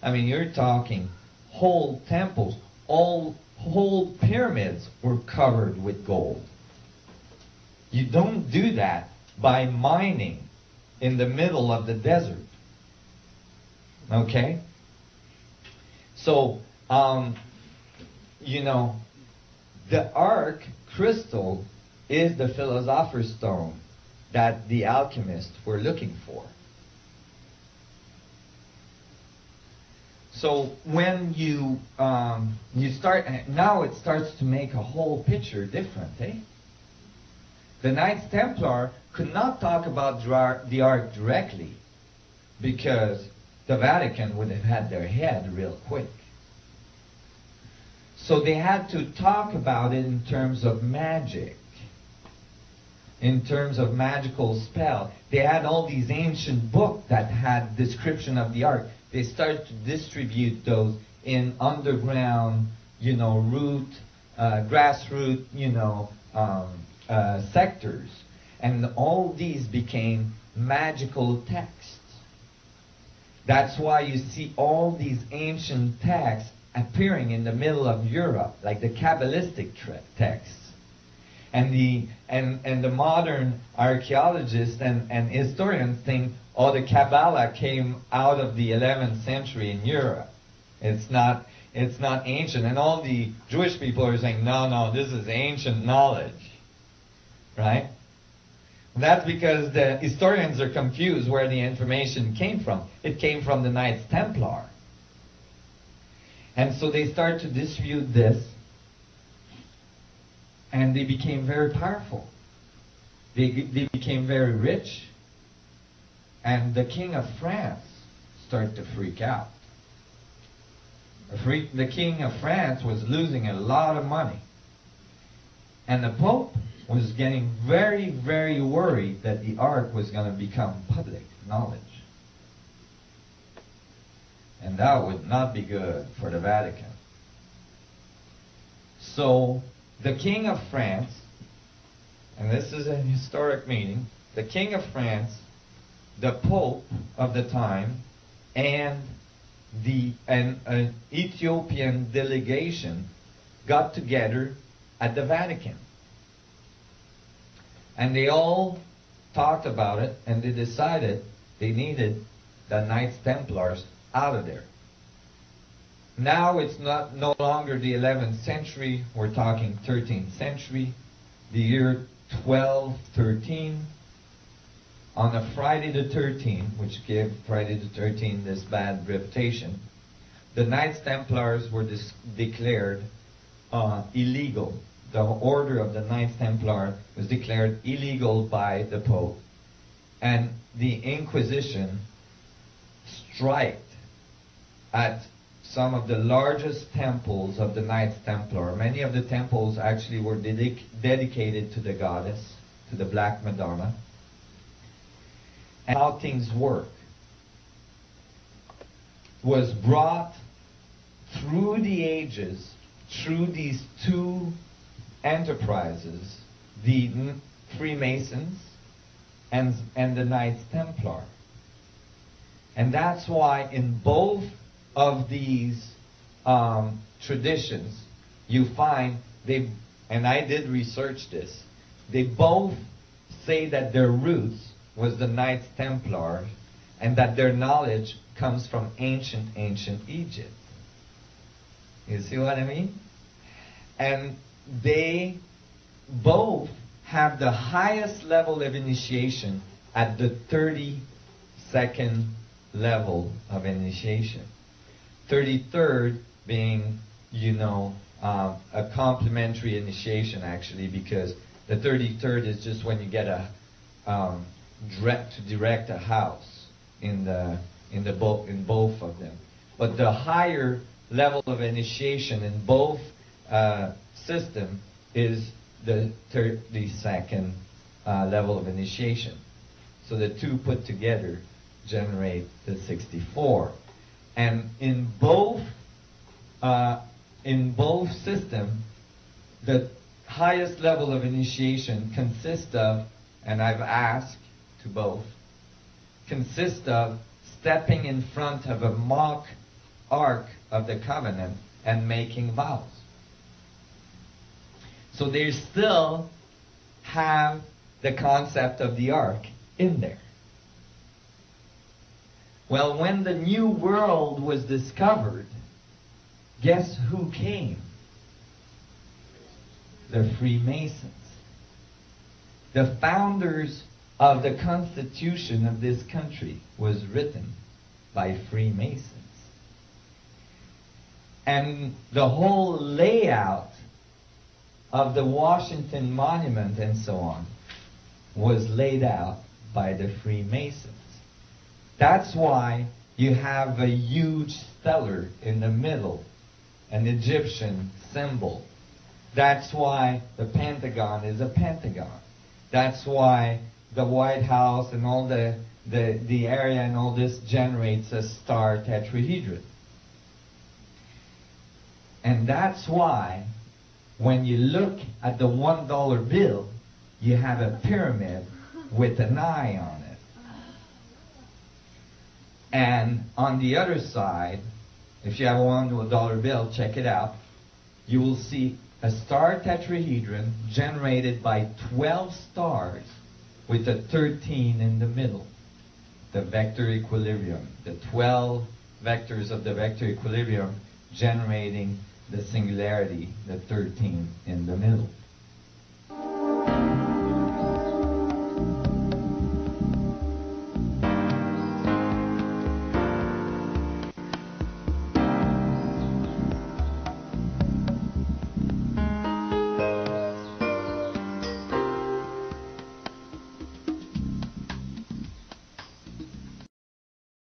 I mean, you're talking whole temples, whole pyramids were covered with gold. You don't do that by mining in the middle of the desert. Okay? So, you know, the arc crystal is the philosopher's stone that the alchemists were looking for. So when you start, now it starts to make a whole picture different, eh? The Knights Templar could not talk about the ark directly because the Vatican would have had their head real quick. So they had to talk about it in terms of magic, in terms of magical spell. They had all these ancient books that had description of the ark. They started to distribute those in underground, you know, grassroots, you know, sectors. And all these became magical texts. That's why you see all these ancient texts appearing in the middle of Europe, like the Kabbalistic texts. And the modern archaeologists and historians think, oh, the Kabbalah came out of the 11th century in Europe. It's not ancient. And all the Jewish people are saying, no, this is ancient knowledge. Right? That's because the historians are confused where the information came from. It came from the Knights Templar. And so they start to distribute this, and they became very powerful. They became very rich, and the King of France started to freak out. The King of France was losing a lot of money, and the Pope was getting very, very worried that the ark was going to become public knowledge. And that would not be good for the Vatican. So the King of France, and this is a historic meeting, the King of France, the Pope of the time, and an Ethiopian delegation got together at the Vatican. And they all talked about it, and they decided they needed the Knights Templars out of there. Now it's no longer the 11th century, we're talking 13th century, the year 1213. On a Friday the 13th, which gave Friday the 13th this bad reputation, the Knights Templars were declared illegal. The order of the Knights Templar was declared illegal by the Pope, and the Inquisition striked at some of the largest temples of the Knights Templar. Many of the temples actually were dedicated to the goddess, to the Black Madonna. And how things work was brought through the ages, through these two enterprises, the Freemasons and the Knights Templar. And that's why in both of these traditions, you find and I did research this, they both say that their roots was the Knights Templar and that their knowledge comes from ancient Egypt. You see what I mean? And they both have the highest level of initiation at the 32nd level of initiation. 33rd being, a complementary initiation actually, because the 33rd is just when you get to direct a house in both of them. But the higher level of initiation in both system is the 32nd level of initiation. So the two put together generate the 64. And in both systems, the highest level of initiation consists of, and I've asked to both, consists of stepping in front of a mock Ark of the Covenant and making vows. So they still have the concept of the Ark in there. Well, when the New World was discovered, guess who came? The Freemasons. The founders of the Constitution of this country was written by Freemasons. And the whole layout of the Washington Monument and so on was laid out by the Freemasons. That's why you have a huge stellar in the middle, an Egyptian symbol. That's why the Pentagon is a pentagon. That's why the White House and all the area and all this generates a star tetrahedron. And that's why when you look at the $1 bill, you have a pyramid with an eye on it. And on the other side, if you have a $1 bill, check it out, you will see a star tetrahedron generated by 12 stars with a 13 in the middle. The vector equilibrium, the 12 vectors of the vector equilibrium generating the singularity, the 13 in the middle.